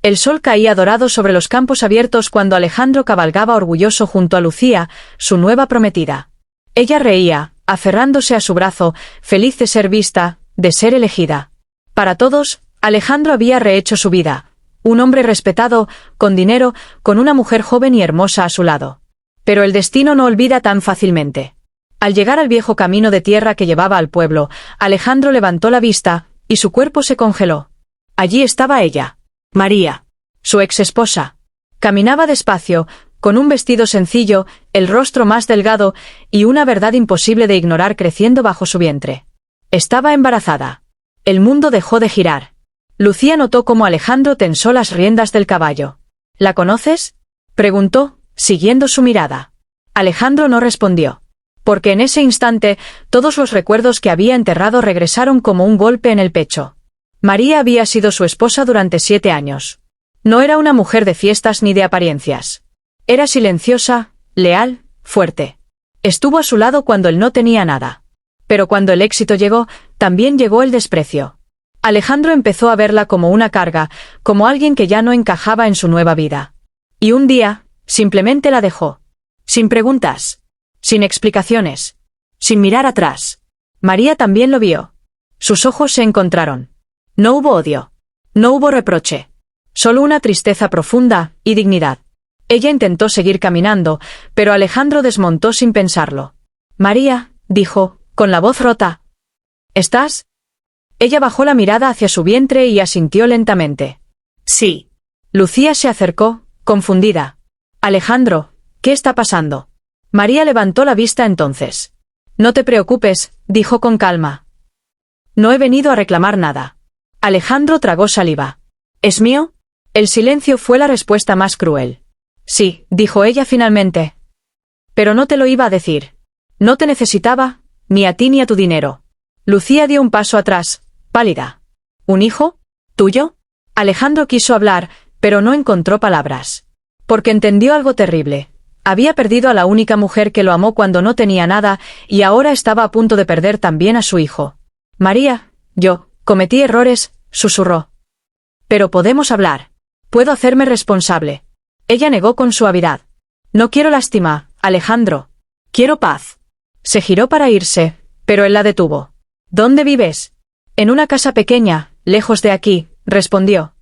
El sol caía dorado sobre los campos abiertos cuando Alejandro cabalgaba orgulloso junto a Lucía, su nueva prometida. Ella reía, aferrándose a su brazo, feliz de ser vista, de ser elegida. Para todos, Alejandro había rehecho su vida. Un hombre respetado, con dinero, con una mujer joven y hermosa a su lado. Pero el destino no olvida tan fácilmente. Al llegar al viejo camino de tierra que llevaba al pueblo, Alejandro levantó la vista, y su cuerpo se congeló. Allí estaba ella, María, su ex esposa. Caminaba despacio, con un vestido sencillo, el rostro más delgado, y una verdad imposible de ignorar creciendo bajo su vientre. Estaba embarazada. El mundo dejó de girar. Lucía notó cómo Alejandro tensó las riendas del caballo. ¿La conoces?, preguntó, siguiendo su mirada. Alejandro no respondió. Porque en ese instante, todos los recuerdos que había enterrado regresaron como un golpe en el pecho. María había sido su esposa durante 7 años. No era una mujer de fiestas ni de apariencias. Era silenciosa, leal, fuerte. Estuvo a su lado cuando él no tenía nada. Pero cuando el éxito llegó, también llegó el desprecio. Alejandro empezó a verla como una carga, como alguien que ya no encajaba en su nueva vida. Y un día, simplemente la dejó. Sin preguntas. Sin explicaciones. Sin mirar atrás. María también lo vio. Sus ojos se encontraron. No hubo odio. No hubo reproche. Solo una tristeza profunda y dignidad. Ella intentó seguir caminando, pero Alejandro desmontó sin pensarlo. María, dijo, con la voz rota. ¿Estás? Ella bajó la mirada hacia su vientre y asintió lentamente. Sí. Lucía se acercó, confundida. Alejandro, ¿qué está pasando? María levantó la vista entonces. No te preocupes, dijo con calma. No he venido a reclamar nada. Alejandro tragó saliva. ¿Es mío? El silencio fue la respuesta más cruel. Sí, dijo ella finalmente. Pero no te lo iba a decir. No te necesitaba, ni a ti ni a tu dinero. Lucía dio un paso atrás, pálida. ¿Un hijo? ¿Tuyo? Alejandro quiso hablar, pero no encontró palabras. Porque entendió algo terrible. Había perdido a la única mujer que lo amó cuando no tenía nada, y ahora estaba a punto de perder también a su hijo. María, yo, cometí errores, susurró. Pero podemos hablar. Puedo hacerme responsable. Ella negó con suavidad. No quiero lástima, Alejandro. Quiero paz. Se giró para irse, pero él la detuvo. ¿Dónde vives? En una casa pequeña, lejos de aquí, respondió.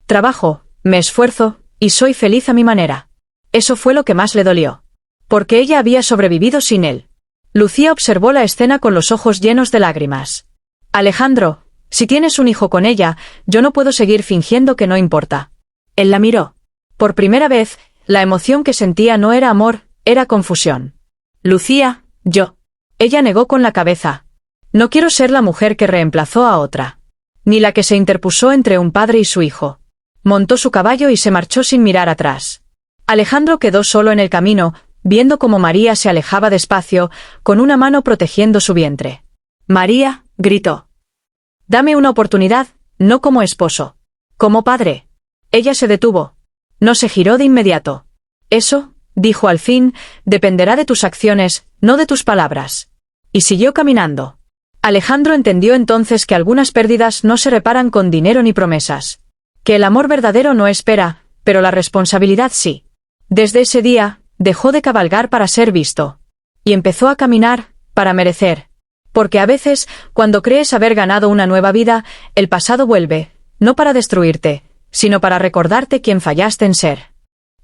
Trabajo, me esfuerzo, y soy feliz a mi manera. Eso fue lo que más le dolió. Porque ella había sobrevivido sin él. Lucía observó la escena con los ojos llenos de lágrimas. Alejandro, si tienes un hijo con ella, yo no puedo seguir fingiendo que no importa. Él la miró. Por primera vez, la emoción que sentía no era amor, era confusión. Lucía, yo. Ella negó con la cabeza. No quiero ser la mujer que reemplazó a otra. Ni la que se interpuso entre un padre y su hijo. Montó su caballo y se marchó sin mirar atrás. Alejandro quedó solo en el camino, viendo cómo María se alejaba despacio, con una mano protegiendo su vientre. María, gritó. Dame una oportunidad, no como esposo. Como padre. Ella se detuvo. No se giró de inmediato. Eso, dijo al fin, dependerá de tus acciones, no de tus palabras. Y siguió caminando. Alejandro entendió entonces que algunas pérdidas no se reparan con dinero ni promesas. Que el amor verdadero no espera, pero la responsabilidad sí. Desde ese día, dejó de cabalgar para ser visto. Y empezó a caminar, para merecer. Porque a veces, cuando crees haber ganado una nueva vida, el pasado vuelve, no para destruirte, sino para recordarte quién fallaste en ser.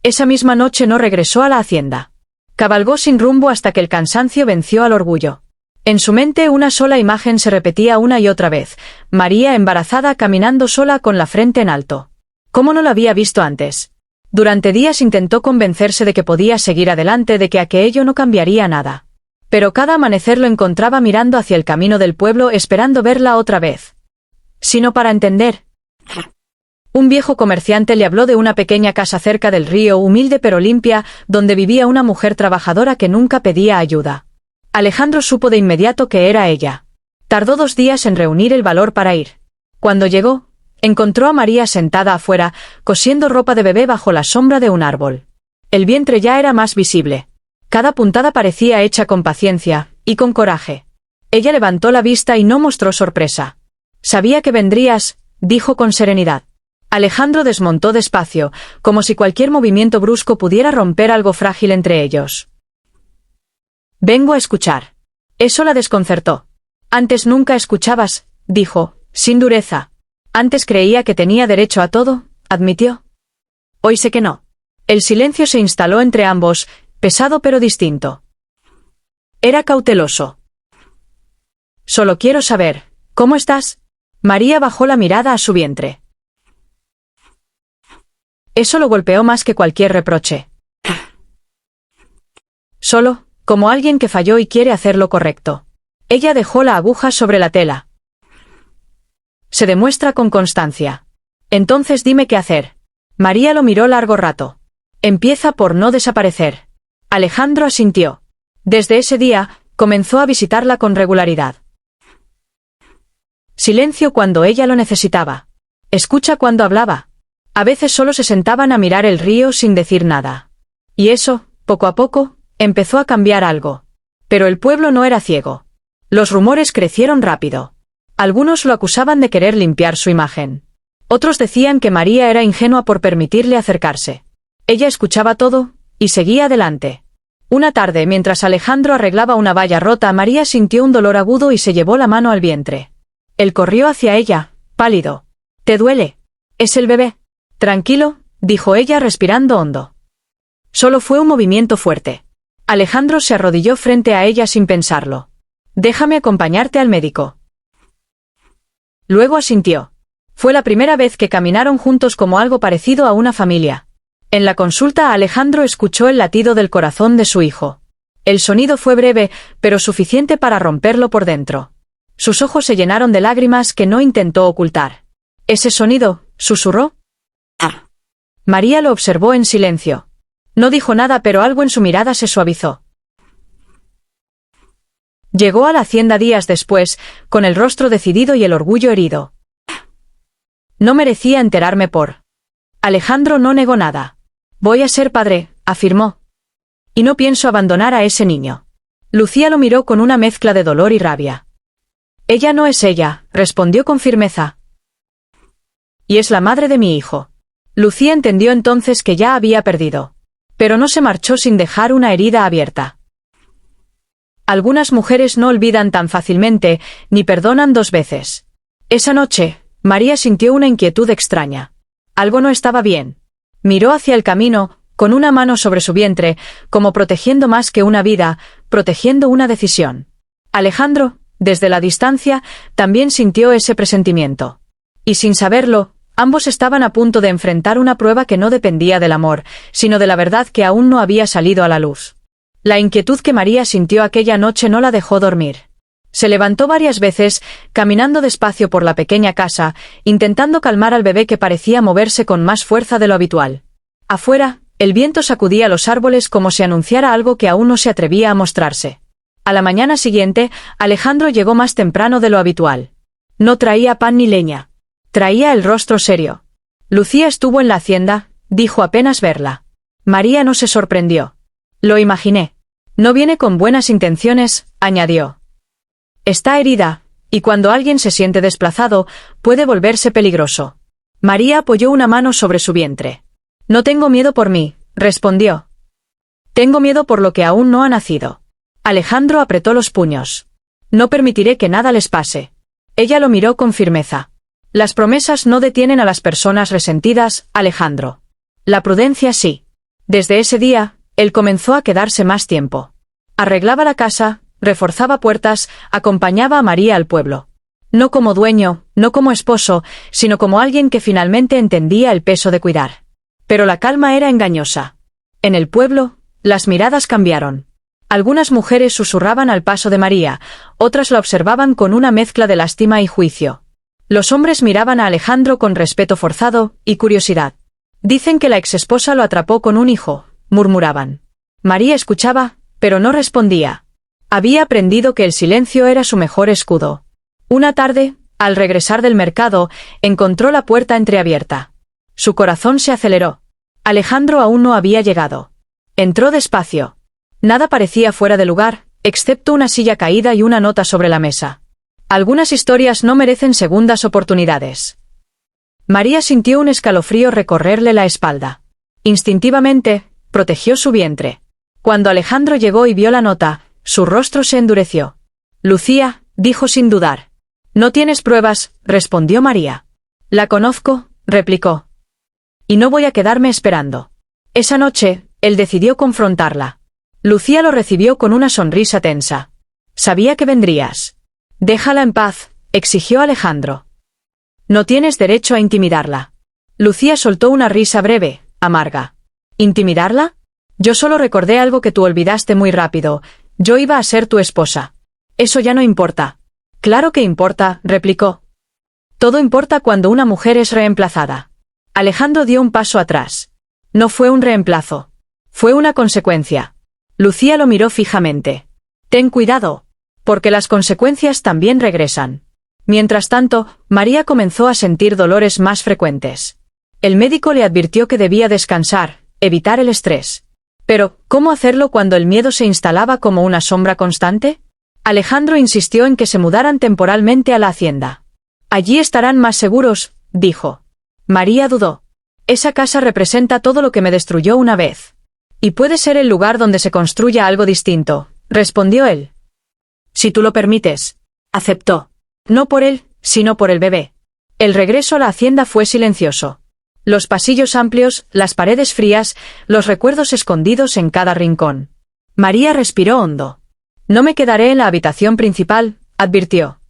Esa misma noche no regresó a la hacienda. Cabalgó sin rumbo hasta que el cansancio venció al orgullo. En su mente una sola imagen se repetía una y otra vez, María embarazada caminando sola con la frente en alto. ¿Cómo no la había visto antes? Durante días intentó convencerse de que podía seguir adelante, de que aquello no cambiaría nada. Pero cada amanecer lo encontraba mirando hacia el camino del pueblo esperando verla otra vez. Sino para entender. Un viejo comerciante le habló de una pequeña casa cerca del río, humilde pero limpia, donde vivía una mujer trabajadora que nunca pedía ayuda. Alejandro supo de inmediato que era ella. Tardó 2 días en reunir el valor para ir. Cuando llegó, encontró a María sentada afuera, cosiendo ropa de bebé bajo la sombra de un árbol. El vientre ya era más visible. Cada puntada parecía hecha con paciencia, y con coraje. Ella levantó la vista y no mostró sorpresa. Sabía que vendrías, dijo con serenidad. Alejandro desmontó despacio, como si cualquier movimiento brusco pudiera romper algo frágil entre ellos. «Vengo a escuchar». Eso la desconcertó. «Antes nunca escuchabas», dijo, sin dureza. «Antes creía que tenía derecho a todo», admitió. «Hoy sé que no». El silencio se instaló entre ambos, pesado pero distinto. Era cauteloso. «Solo quiero saber, ¿cómo estás?» María bajó la mirada a su vientre. Eso lo golpeó más que cualquier reproche. Solo, como alguien que falló y quiere hacer lo correcto. Ella dejó la aguja sobre la tela. Se demuestra con constancia. Entonces dime qué hacer. María lo miró largo rato. Empieza por no desaparecer. Alejandro asintió. Desde ese día, comenzó a visitarla con regularidad. Silencio cuando ella lo necesitaba. Escucha cuando hablaba. A veces solo se sentaban a mirar el río sin decir nada. Y eso, poco a poco, empezó a cambiar algo. Pero el pueblo no era ciego. Los rumores crecieron rápido. Algunos lo acusaban de querer limpiar su imagen. Otros decían que María era ingenua por permitirle acercarse. Ella escuchaba todo, y seguía adelante. Una tarde, mientras Alejandro arreglaba una valla rota, María sintió un dolor agudo y se llevó la mano al vientre. Él corrió hacia ella, pálido. «¿Te duele? Es el bebé». «Tranquilo», dijo ella respirando hondo. Solo fue un movimiento fuerte. Alejandro se arrodilló frente a ella sin pensarlo. «Déjame acompañarte al médico». Luego asintió. Fue la primera vez que caminaron juntos como algo parecido a una familia. En la consulta Alejandro escuchó el latido del corazón de su hijo. El sonido fue breve, pero suficiente para romperlo por dentro. Sus ojos se llenaron de lágrimas que no intentó ocultar. «¿Ese sonido?», susurró. María lo observó en silencio. No dijo nada, pero algo en su mirada se suavizó. Llegó a la hacienda días después, con el rostro decidido y el orgullo herido. «No merecía enterarme por». Alejandro no negó nada. «Voy a ser padre», afirmó. «Y no pienso abandonar a ese niño». Lucía lo miró con una mezcla de dolor y rabia. «Ella no es ella», respondió con firmeza. «Y es la madre de mi hijo». Lucía entendió entonces que ya había perdido. Pero no se marchó sin dejar una herida abierta. Algunas mujeres no olvidan tan fácilmente, ni perdonan dos veces. Esa noche, María sintió una inquietud extraña. Algo no estaba bien. Miró hacia el camino, con una mano sobre su vientre, como protegiendo más que una vida, protegiendo una decisión. Alejandro, desde la distancia, también sintió ese presentimiento. Y sin saberlo, ambos estaban a punto de enfrentar una prueba que no dependía del amor, sino de la verdad que aún no había salido a la luz. La inquietud que María sintió aquella noche no la dejó dormir. Se levantó varias veces, caminando despacio por la pequeña casa, intentando calmar al bebé que parecía moverse con más fuerza de lo habitual. Afuera, el viento sacudía los árboles como si anunciara algo que aún no se atrevía a mostrarse. A la mañana siguiente, Alejandro llegó más temprano de lo habitual. No traía pan ni leña. Traía el rostro serio. «Lucía estuvo en la hacienda», dijo apenas verla. María no se sorprendió. «Lo imaginé. No viene con buenas intenciones», añadió. «Está herida, y cuando alguien se siente desplazado, puede volverse peligroso». María apoyó una mano sobre su vientre. «No tengo miedo por mí», respondió. «Tengo miedo por lo que aún no ha nacido». Alejandro apretó los puños. «No permitiré que nada les pase». Ella lo miró con firmeza. «Las promesas no detienen a las personas resentidas, Alejandro. La prudencia sí». Desde ese día, él comenzó a quedarse más tiempo. Arreglaba la casa, reforzaba puertas, acompañaba a María al pueblo. No como dueño, no como esposo, sino como alguien que finalmente entendía el peso de cuidar. Pero la calma era engañosa. En el pueblo, las miradas cambiaron. Algunas mujeres susurraban al paso de María, otras la observaban con una mezcla de lástima y juicio. Los hombres miraban a Alejandro con respeto forzado y curiosidad. «Dicen que la exesposa lo atrapó con un hijo», murmuraban. María escuchaba, pero no respondía. Había aprendido que el silencio era su mejor escudo. Una tarde, al regresar del mercado, encontró la puerta entreabierta. Su corazón se aceleró. Alejandro aún no había llegado. Entró despacio. Nada parecía fuera de lugar, excepto una silla caída y una nota sobre la mesa. Algunas historias no merecen segundas oportunidades. María sintió un escalofrío recorrerle la espalda. Instintivamente, protegió su vientre. Cuando Alejandro llegó y vio la nota, su rostro se endureció. Lucía, dijo sin dudar. No tienes pruebas, respondió María. La conozco, replicó. Y no voy a quedarme esperando. Esa noche, él decidió confrontarla. Lucía lo recibió con una sonrisa tensa. Sabía que vendrías. Déjala en paz, exigió Alejandro. No tienes derecho a intimidarla. Lucía soltó una risa breve, amarga. ¿Intimidarla? Yo solo recordé algo que tú olvidaste muy rápido. Yo iba a ser tu esposa. Eso ya no importa. Claro que importa, replicó. Todo importa cuando una mujer es reemplazada. Alejandro dio un paso atrás. No fue un reemplazo. Fue una consecuencia. Lucía lo miró fijamente. Ten cuidado, porque las consecuencias también regresan. Mientras tanto, María comenzó a sentir dolores más frecuentes. El médico le advirtió que debía descansar, evitar el estrés. Pero, ¿cómo hacerlo cuando el miedo se instalaba como una sombra constante? Alejandro insistió en que se mudaran temporalmente a la hacienda. Allí estarán más seguros, dijo. María dudó. Esa casa representa todo lo que me destruyó una vez. Y puede ser el lugar donde se construya algo distinto, respondió él. Si tú lo permites, aceptó. No por él, sino por el bebé. El regreso a la hacienda fue silencioso. Los pasillos amplios, las paredes frías, los recuerdos escondidos en cada rincón. María respiró hondo. No me quedaré en la habitación principal, advirtió.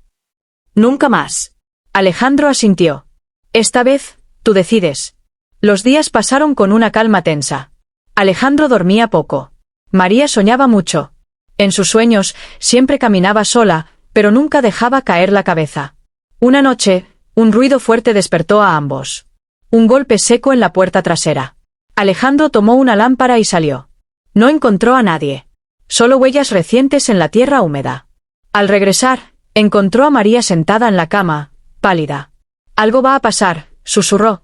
Nunca más. Alejandro asintió. Esta vez, tú decides. Los días pasaron con una calma tensa. Alejandro dormía poco. María soñaba mucho. En sus sueños, siempre caminaba sola, pero nunca dejaba caer la cabeza. Una noche, un ruido fuerte despertó a ambos. Un golpe seco en la puerta trasera. Alejandro tomó una lámpara y salió. No encontró a nadie. Solo huellas recientes en la tierra húmeda. Al regresar, encontró a María sentada en la cama, pálida. Algo va a pasar, susurró.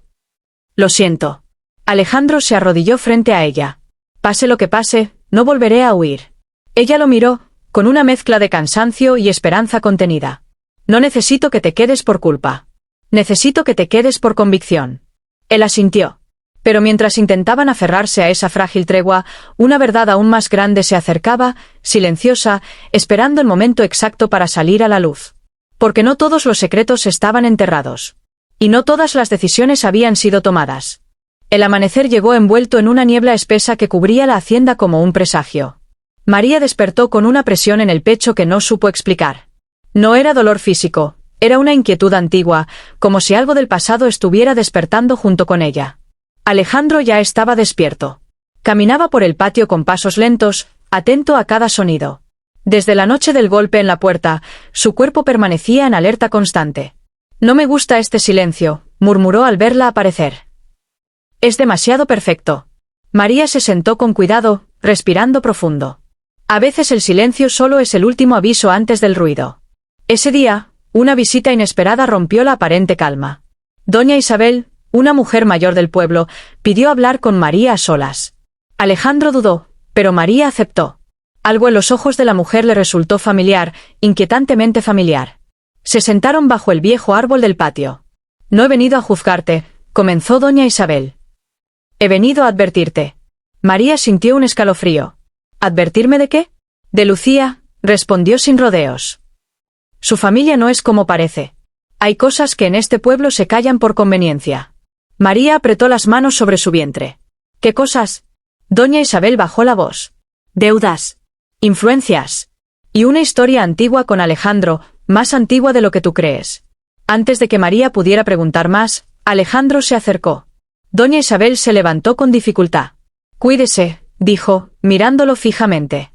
Lo siento. Alejandro se arrodilló frente a ella. Pase lo que pase, no volveré a huir. Ella lo miró, con una mezcla de cansancio y esperanza contenida. No necesito que te quedes por culpa. Necesito que te quedes por convicción. Él asintió. Pero mientras intentaban aferrarse a esa frágil tregua, una verdad aún más grande se acercaba, silenciosa, esperando el momento exacto para salir a la luz. Porque no todos los secretos estaban enterrados. Y no todas las decisiones habían sido tomadas. El amanecer llegó envuelto en una niebla espesa que cubría la hacienda como un presagio. María despertó con una presión en el pecho que no supo explicar. No era dolor físico, era una inquietud antigua, como si algo del pasado estuviera despertando junto con ella. Alejandro ya estaba despierto. Caminaba por el patio con pasos lentos, atento a cada sonido. Desde la noche del golpe en la puerta, su cuerpo permanecía en alerta constante. No me gusta este silencio, murmuró al verla aparecer. Es demasiado perfecto. María se sentó con cuidado, respirando profundo. A veces el silencio solo es el último aviso antes del ruido. Ese día, una visita inesperada rompió la aparente calma. Doña Isabel, una mujer mayor del pueblo, pidió hablar con María a solas. Alejandro dudó, pero María aceptó. Algo en los ojos de la mujer le resultó familiar, inquietantemente familiar. Se sentaron bajo el viejo árbol del patio. No he venido a juzgarte, comenzó doña Isabel. He venido a advertirte. María sintió un escalofrío. ¿Advertirme de qué? De Lucía, respondió sin rodeos. Su familia no es como parece. Hay cosas que en este pueblo se callan por conveniencia. María apretó las manos sobre su vientre. ¿Qué cosas? Doña Isabel bajó la voz. Deudas. Influencias. Y una historia antigua con Alejandro, más antigua de lo que tú crees. Antes de que María pudiera preguntar más, Alejandro se acercó. Doña Isabel se levantó con dificultad. Cuídese, dijo, mirándolo fijamente.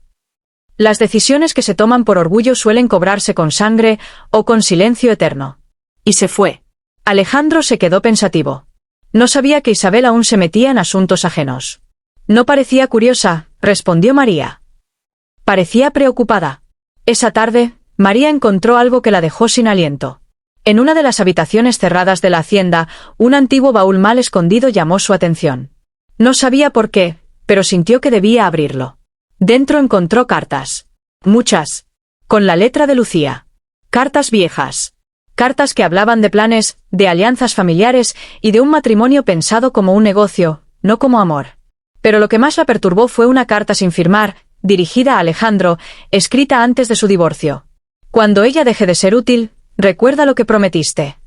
Las decisiones que se toman por orgullo suelen cobrarse con sangre o con silencio eterno. Y se fue. Alejandro se quedó pensativo. No sabía que Isabel aún se metía en asuntos ajenos. No parecía curiosa, respondió María. Parecía preocupada. Esa tarde, María encontró algo que la dejó sin aliento. En una de las habitaciones cerradas de la hacienda, un antiguo baúl mal escondido llamó su atención. No sabía por qué, pero sintió que debía abrirlo. Dentro encontró cartas. Muchas. Con la letra de Lucía. Cartas viejas. Cartas que hablaban de planes, de alianzas familiares y de un matrimonio pensado como un negocio, no como amor. Pero lo que más la perturbó fue una carta sin firmar, dirigida a Alejandro, escrita antes de su divorcio. Cuando ella deje de ser útil, recuerda lo que prometiste.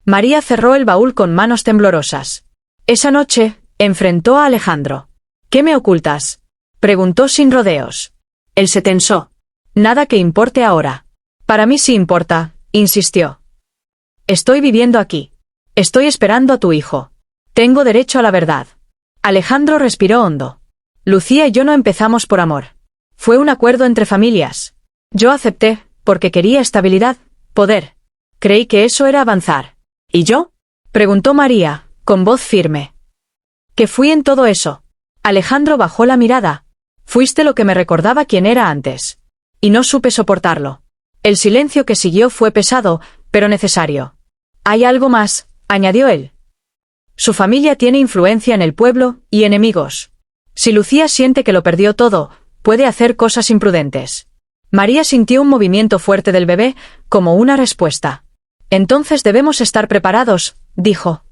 María cerró el baúl con manos temblorosas. Esa noche, enfrentó a Alejandro. ¿Qué me ocultas?, preguntó sin rodeos. Él se tensó. Nada que importe ahora. Para mí sí importa, insistió. Estoy viviendo aquí. Estoy esperando a tu hijo. Tengo derecho a la verdad. Alejandro respiró hondo. Lucía y yo no empezamos por amor. Fue un acuerdo entre familias. Yo acepté, porque quería estabilidad, poder. Creí que eso era avanzar. ¿Y yo?, preguntó María, con voz firme. ¿Qué fui en todo eso? Alejandro bajó la mirada. Fuiste lo que me recordaba quién era antes. Y no supe soportarlo. El silencio que siguió fue pesado, pero necesario. Hay algo más, añadió él. Su familia tiene influencia en el pueblo, y enemigos. Si Lucía siente que lo perdió todo, puede hacer cosas imprudentes. María sintió un movimiento fuerte del bebé, como una respuesta. Entonces debemos estar preparados, dijo.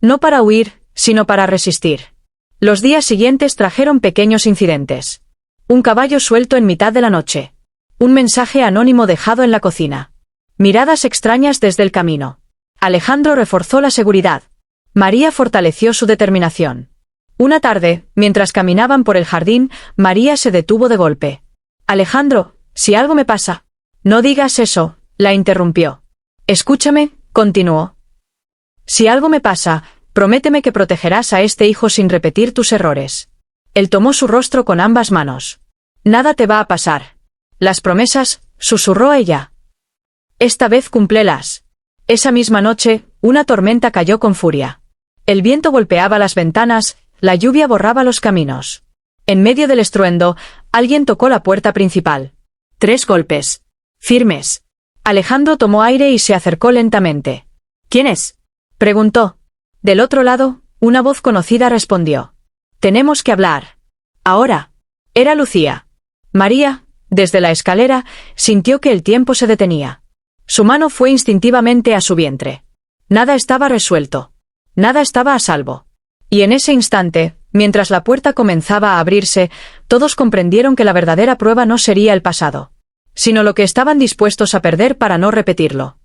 No para huir, sino para resistir. Los días siguientes trajeron pequeños incidentes. Un caballo suelto en mitad de la noche. Un mensaje anónimo dejado en la cocina. Miradas extrañas desde el camino. Alejandro reforzó la seguridad. María fortaleció su determinación. Una tarde, mientras caminaban por el jardín, María se detuvo de golpe. Alejandro, si algo me pasa. No digas eso, la interrumpió. Escúchame, continuó. Si algo me pasa, prométeme que protegerás a este hijo sin repetir tus errores. Él tomó su rostro con ambas manos. Nada te va a pasar. Las promesas, susurró ella. Esta vez cúmplelas. Esa misma noche, una tormenta cayó con furia. El viento golpeaba las ventanas, la lluvia borraba los caminos. En medio del estruendo, alguien tocó la puerta principal. 3 golpes. Firmes. Alejandro tomó aire y se acercó lentamente. ¿Quién es?, preguntó. Del otro lado, una voz conocida respondió. Tenemos que hablar. Ahora. Era Lucía. María, desde la escalera, sintió que el tiempo se detenía. Su mano fue instintivamente a su vientre. Nada estaba resuelto. Nada estaba a salvo. Y en ese instante, mientras la puerta comenzaba a abrirse, todos comprendieron que la verdadera prueba no sería el pasado, sino lo que estaban dispuestos a perder para no repetirlo.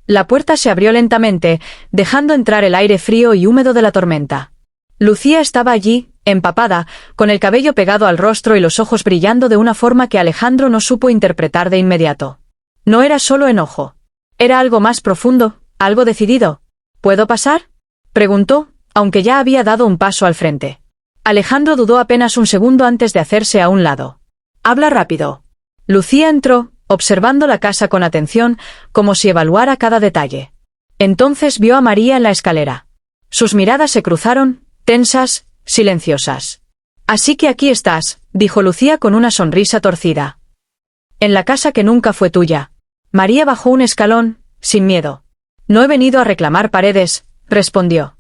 La puerta se abrió lentamente, dejando entrar el aire frío y húmedo de la tormenta. Lucía estaba allí, empapada, con el cabello pegado al rostro y los ojos brillando de una forma que Alejandro no supo interpretar de inmediato. No era solo enojo. Era algo más profundo, algo decidido. ¿Puedo pasar?, preguntó, aunque ya había dado un paso al frente. Alejandro dudó apenas un segundo antes de hacerse a un lado. Habla rápido. Lucía entró, observando la casa con atención, como si evaluara cada detalle. Entonces vio a María en la escalera. Sus miradas se cruzaron, tensas, silenciosas. Así que aquí estás, dijo Lucía con una sonrisa torcida. En la casa que nunca fue tuya. María bajó un escalón, sin miedo. No he venido a reclamar paredes, respondió.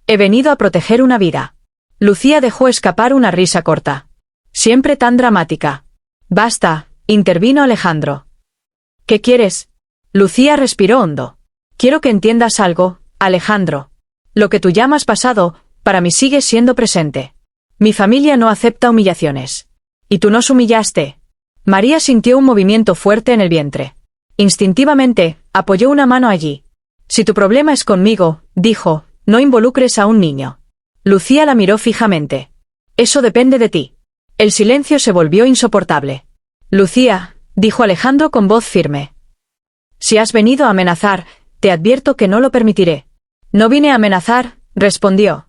He venido a proteger una vida. Lucía dejó escapar una risa corta. Siempre tan dramática. Basta, intervino Alejandro. ¿Qué quieres? Lucía respiró hondo. Quiero que entiendas algo, Alejandro. Lo que tú llamas pasado, para mí sigue siendo presente. Mi familia no acepta humillaciones. ¿Y tú nos humillaste? María sintió un movimiento fuerte en el vientre. Instintivamente, apoyó una mano allí. Si tu problema es conmigo, dijo, no involucres a un niño. Lucía la miró fijamente. Eso depende de ti. El silencio se volvió insoportable. Lucía, dijo Alejandro con voz firme. Si has venido a amenazar, te advierto que no lo permitiré. No vine a amenazar, respondió.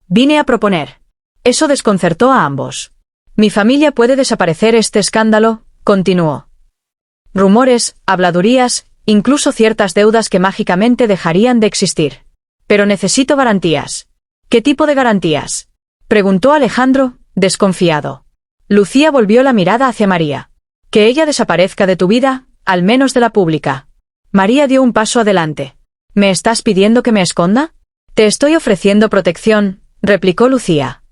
Vine a proponer. Eso desconcertó a ambos. Mi familia puede desaparecer este escándalo, continuó. Rumores, habladurías, incluso ciertas deudas que mágicamente dejarían de existir. Pero necesito garantías. ¿Qué tipo de garantías?, preguntó Alejandro, desconfiado. Lucía volvió la mirada hacia María. Que ella desaparezca de tu vida, al menos de la pública. María dio un paso adelante. ¿Me estás pidiendo que me esconda? Te estoy ofreciendo protección, replicó Lucía.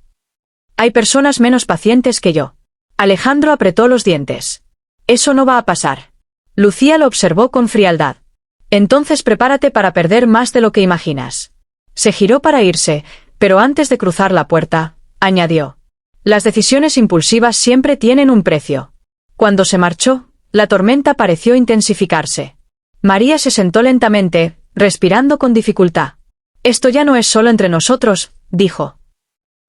Hay personas menos pacientes que yo. Alejandro apretó los dientes. Eso no va a pasar. Lucía lo observó con frialdad. Entonces prepárate para perder más de lo que imaginas. Se giró para irse, pero antes de cruzar la puerta, añadió: las decisiones impulsivas siempre tienen un precio. Cuando se marchó, la tormenta pareció intensificarse. María se sentó lentamente, respirando con dificultad. Esto ya no es solo entre nosotros, dijo.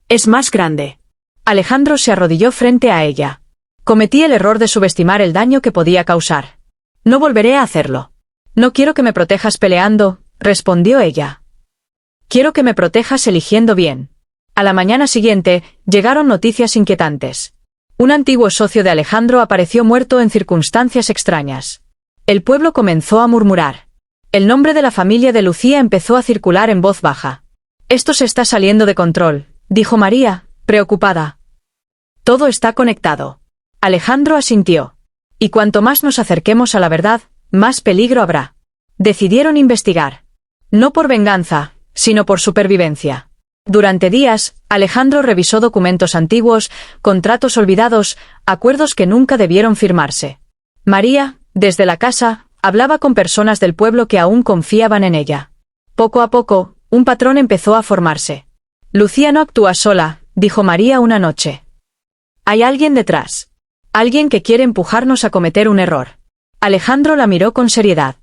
Es más grande. Alejandro se arrodilló frente a ella. Cometí el error de subestimar el daño que podía causar. No volveré a hacerlo. No quiero que me protejas peleando, respondió ella. Quiero que me protejas eligiendo bien. A la mañana siguiente, llegaron noticias inquietantes. Un antiguo socio de Alejandro apareció muerto en circunstancias extrañas. El pueblo comenzó a murmurar. El nombre de la familia de Lucía empezó a circular en voz baja. Esto se está saliendo de control, dijo María, preocupada. Todo está conectado. Alejandro asintió. Y cuanto más nos acerquemos a la verdad, más peligro habrá. Decidieron investigar. No por venganza, sino por supervivencia. Durante días, Alejandro revisó documentos antiguos, contratos olvidados, acuerdos que nunca debieron firmarse. María, desde la casa, hablaba con personas del pueblo que aún confiaban en ella. Poco a poco, un patrón empezó a formarse. Lucía no actúa sola, dijo María una noche. Hay alguien detrás. Alguien que quiere empujarnos a cometer un error. Alejandro la miró con seriedad.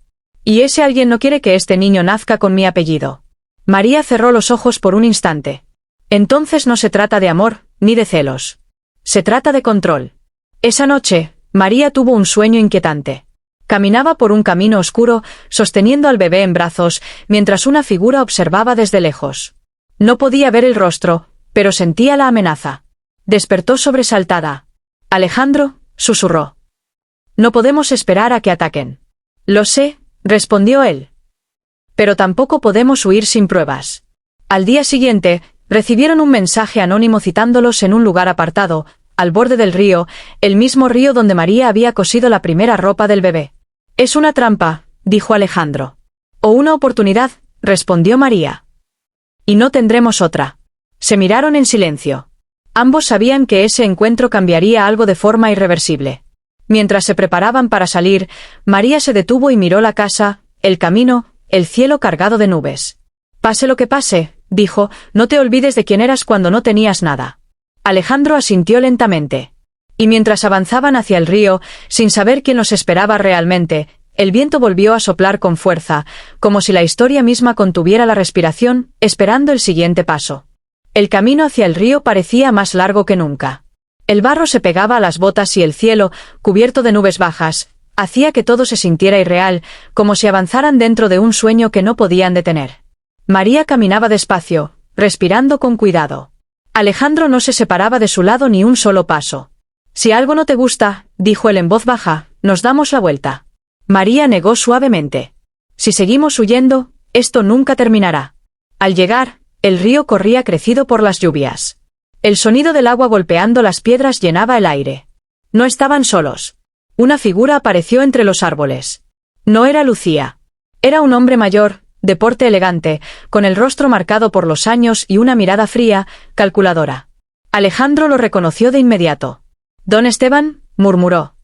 Y ese alguien no quiere que este niño nazca con mi apellido. María cerró los ojos por un instante. Entonces no se trata de amor, ni de celos. Se trata de control. Esa noche, María tuvo un sueño inquietante. Caminaba por un camino oscuro, sosteniendo al bebé en brazos, mientras una figura observaba desde lejos. No podía ver el rostro, pero sentía la amenaza. Despertó sobresaltada. Alejandro, susurró. No podemos esperar a que ataquen. Lo sé, respondió él. Pero tampoco podemos huir sin pruebas. Al día siguiente, recibieron un mensaje anónimo citándolos en un lugar apartado, al borde del río, el mismo río donde María había cosido la primera ropa del bebé. Es una trampa, dijo Alejandro. O una oportunidad, respondió María. Y no tendremos otra. Se miraron en silencio. Ambos sabían que ese encuentro cambiaría algo de forma irreversible. Mientras se preparaban para salir, María se detuvo y miró la casa, el camino, el cielo cargado de nubes. Pase lo que pase, dijo, no te olvides de quién eras cuando no tenías nada. Alejandro asintió lentamente. Y mientras avanzaban hacia el río, sin saber quién los esperaba realmente, el viento volvió a soplar con fuerza, como si la historia misma contuviera la respiración, esperando el siguiente paso. El camino hacia el río parecía más largo que nunca. El barro se pegaba a las botas y el cielo, cubierto de nubes bajas, hacía que todo se sintiera irreal, como si avanzaran dentro de un sueño que no podían detener. María caminaba despacio, respirando con cuidado. Alejandro no se separaba de su lado ni un solo paso. Si algo no te gusta, dijo él en voz baja, nos damos la vuelta. María negó suavemente. Si seguimos huyendo, esto nunca terminará. Al llegar, el río corría crecido por las lluvias. El sonido del agua golpeando las piedras llenaba el aire. No estaban solos. Una figura apareció entre los árboles. No era Lucía. Era un hombre mayor, de porte elegante, con el rostro marcado por los años y una mirada fría, calculadora. Alejandro lo reconoció de inmediato. Don Esteban, murmuró.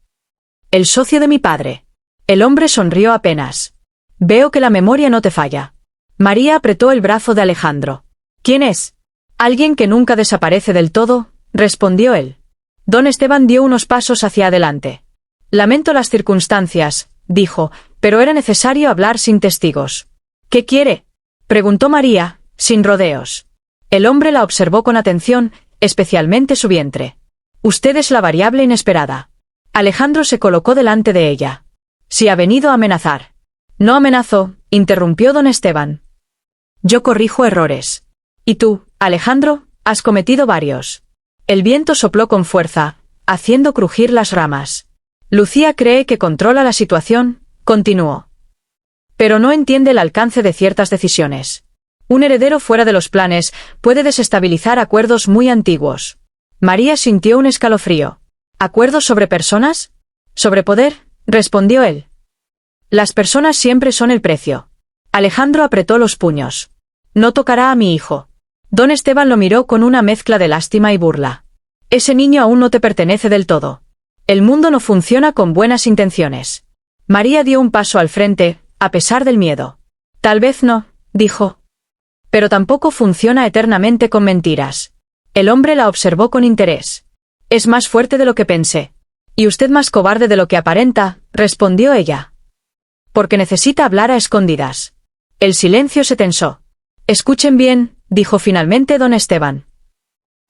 El socio de mi padre. El hombre sonrió apenas. Veo que la memoria no te falla. María apretó el brazo de Alejandro. ¿Quién es? Alguien que nunca desaparece del todo, respondió él. Don Esteban dio unos pasos hacia adelante. Lamento las circunstancias, dijo, pero era necesario hablar sin testigos. ¿Qué quiere? Preguntó María, sin rodeos. El hombre la observó con atención, especialmente su vientre. Usted es la variable inesperada. Alejandro se colocó delante de ella. Si ha venido a amenazar. No amenazo, interrumpió don Esteban. Yo corrijo errores. Y tú, Alejandro, has cometido varios. El viento sopló con fuerza, haciendo crujir las ramas. Lucía cree que controla la situación, continuó. Pero no entiende el alcance de ciertas decisiones. Un heredero fuera de los planes puede desestabilizar acuerdos muy antiguos. María sintió un escalofrío. ¿Acuerdos sobre personas? ¿Sobre poder? Respondió él. Las personas siempre son el precio. Alejandro apretó los puños. No tocará a mi hijo. Don Esteban lo miró con una mezcla de lástima y burla. Ese niño aún no te pertenece del todo. El mundo no funciona con buenas intenciones. María dio un paso al frente, a pesar del miedo. Tal vez no, dijo. Pero tampoco funciona eternamente con mentiras. El hombre la observó con interés. Es más fuerte de lo que pensé. Y usted más cobarde de lo que aparenta, respondió ella. Porque necesita hablar a escondidas. El silencio se tensó. Escuchen bien, dijo finalmente don Esteban.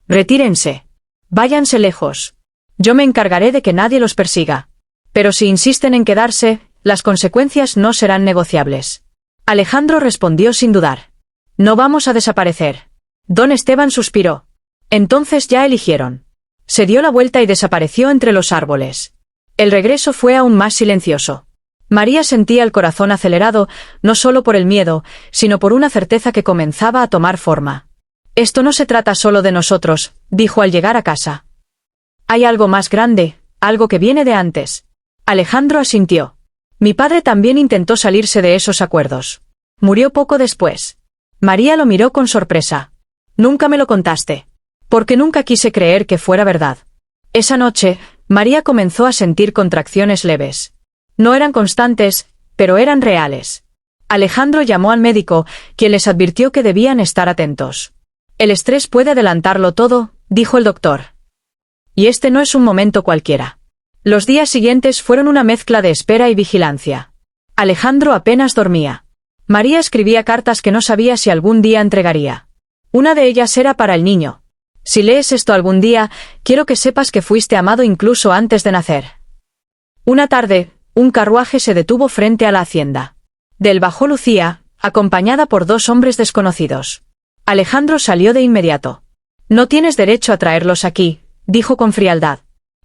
Retírense. Váyanse lejos. Yo me encargaré de que nadie los persiga. Pero si insisten en quedarse, las consecuencias no serán negociables. Alejandro respondió sin dudar. No vamos a desaparecer. Don Esteban suspiró. Entonces ya eligieron. Se dio la vuelta y desapareció entre los árboles. El regreso fue aún más silencioso. María sentía el corazón acelerado, no solo por el miedo, sino por una certeza que comenzaba a tomar forma. Esto no se trata solo de nosotros, dijo al llegar a casa. Hay algo más grande, algo que viene de antes. Alejandro asintió. Mi padre también intentó salirse de esos acuerdos. Murió poco después. María lo miró con sorpresa. Nunca me lo contaste. Porque nunca quise creer que fuera verdad. Esa noche, María comenzó a sentir contracciones leves. No eran constantes, pero eran reales. Alejandro llamó al médico, quien les advirtió que debían estar atentos. El estrés puede adelantarlo todo, dijo el doctor. Y este no es un momento cualquiera. Los días siguientes fueron una mezcla de espera y vigilancia. Alejandro apenas dormía. María escribía cartas que no sabía si algún día entregaría. Una de ellas era para el niño. Si lees esto algún día, quiero que sepas que fuiste amado incluso antes de nacer. Una tarde, un carruaje se detuvo frente a la hacienda. Del bajó Lucía, acompañada por dos hombres desconocidos. Alejandro salió de inmediato. No tienes derecho a traerlos aquí, dijo con frialdad.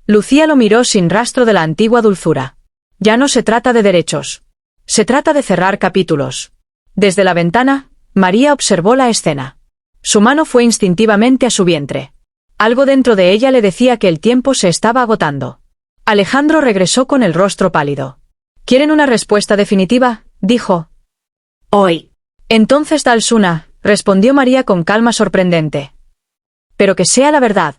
Lucía lo miró sin rastro de la antigua dulzura. Ya no se trata de derechos. Se trata de cerrar capítulos. Desde la ventana, María observó la escena. Su mano fue instintivamente a su vientre. Algo dentro de ella le decía que el tiempo se estaba agotando. Alejandro regresó con el rostro pálido. ¿Quieren una respuesta definitiva?, dijo. Hoy. Entonces Dalsuna, respondió María con calma sorprendente. Pero que sea la verdad.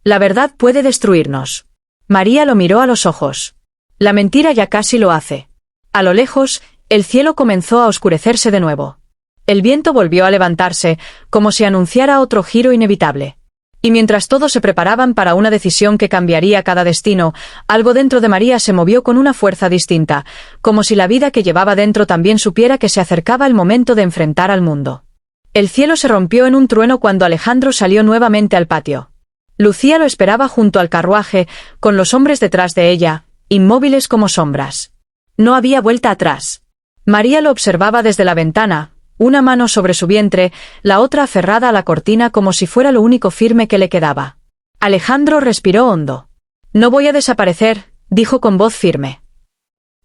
La verdad puede destruirnos. María lo miró a los ojos. La mentira ya casi lo hace. A lo lejos, el cielo comenzó a oscurecerse de nuevo. El viento volvió a levantarse, como si anunciara otro giro inevitable. Y mientras todos se preparaban para una decisión que cambiaría cada destino, algo dentro de María se movió con una fuerza distinta, como si la vida que llevaba dentro también supiera que se acercaba el momento de enfrentar al mundo. El cielo se rompió en un trueno cuando Alejandro salió nuevamente al patio. Lucía lo esperaba junto al carruaje, con los hombres detrás de ella, inmóviles como sombras. No había vuelta atrás. María lo observaba desde la ventana, una mano sobre su vientre, la otra aferrada a la cortina como si fuera lo único firme que le quedaba. Alejandro respiró hondo. No voy a desaparecer, dijo con voz firme.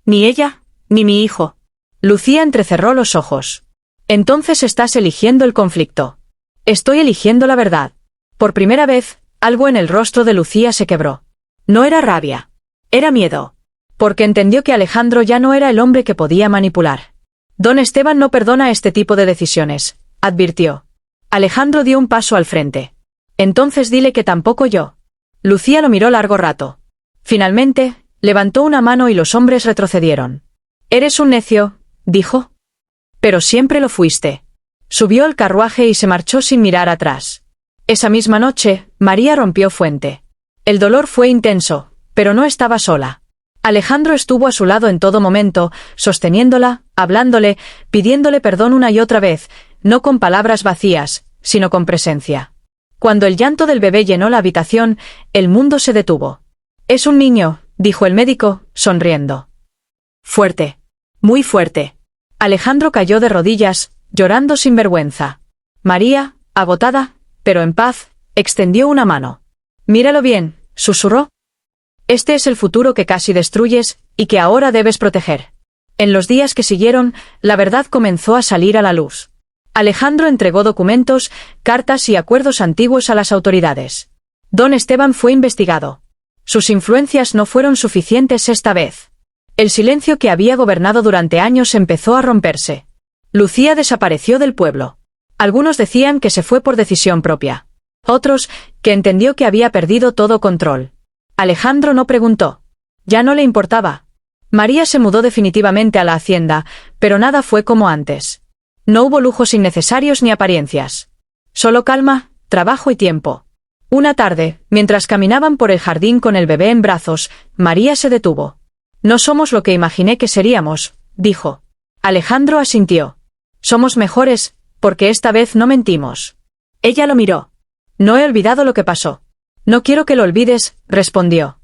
Ni ella, ni mi hijo. Lucía entrecerró los ojos. Entonces estás eligiendo el conflicto. Estoy eligiendo la verdad. Por primera vez, algo en el rostro de Lucía se quebró. No era rabia. Era miedo. Porque entendió que Alejandro ya no era el hombre que podía manipular. Don Esteban no perdona este tipo de decisiones, advirtió. Alejandro dio un paso al frente. Entonces dile que tampoco yo. Lucía lo miró largo rato. Finalmente, levantó una mano y los hombres retrocedieron. Eres un necio, dijo. Pero siempre lo fuiste. Subió al carruaje y se marchó sin mirar atrás. Esa misma noche, María rompió fuente. El dolor fue intenso, pero no estaba sola. Alejandro estuvo a su lado en todo momento, sosteniéndola, hablándole, pidiéndole perdón una y otra vez, no con palabras vacías, sino con presencia. Cuando el llanto del bebé llenó la habitación, el mundo se detuvo. Es un niño, dijo el médico, sonriendo. Fuerte. Muy fuerte. Alejandro cayó de rodillas, llorando sin vergüenza. María, agotada, pero en paz, extendió una mano. Míralo bien, susurró. Este es el futuro que casi destruyes, y que ahora debes proteger. En los días que siguieron, la verdad comenzó a salir a la luz. Alejandro entregó documentos, cartas y acuerdos antiguos a las autoridades. Don Esteban fue investigado. Sus influencias no fueron suficientes esta vez. El silencio que había gobernado durante años empezó a romperse. Lucía desapareció del pueblo. Algunos decían que se fue por decisión propia. Otros, que entendió que había perdido todo control. Alejandro no preguntó. Ya no le importaba. María se mudó definitivamente a la hacienda, pero nada fue como antes. No hubo lujos innecesarios ni apariencias. Solo calma, trabajo y tiempo. Una tarde, mientras caminaban por el jardín con el bebé en brazos, María se detuvo. No somos lo que imaginé que seríamos, dijo. Alejandro asintió. Somos mejores, porque esta vez no mentimos. Ella lo miró. No he olvidado lo que pasó. No quiero que lo olvides, respondió.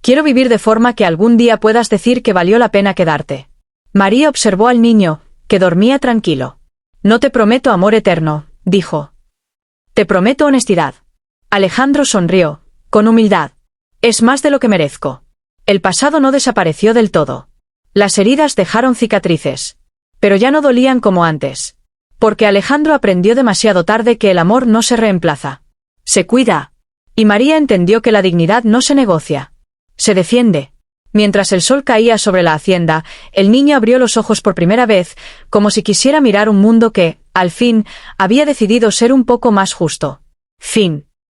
Quiero vivir de forma que algún día puedas decir que valió la pena quedarte. María observó al niño, que dormía tranquilo. No te prometo amor eterno, dijo. Te prometo honestidad. Alejandro sonrió, con humildad. Es más de lo que merezco. El pasado no desapareció del todo. Las heridas dejaron cicatrices. Pero ya no dolían como antes. Porque Alejandro aprendió demasiado tarde que el amor no se reemplaza. Se cuida. Y María entendió que la dignidad no se negocia. Se defiende. Mientras el sol caía sobre la hacienda, el niño abrió los ojos por primera vez, como si quisiera mirar un mundo que, al fin, había decidido ser un poco más justo. Fin.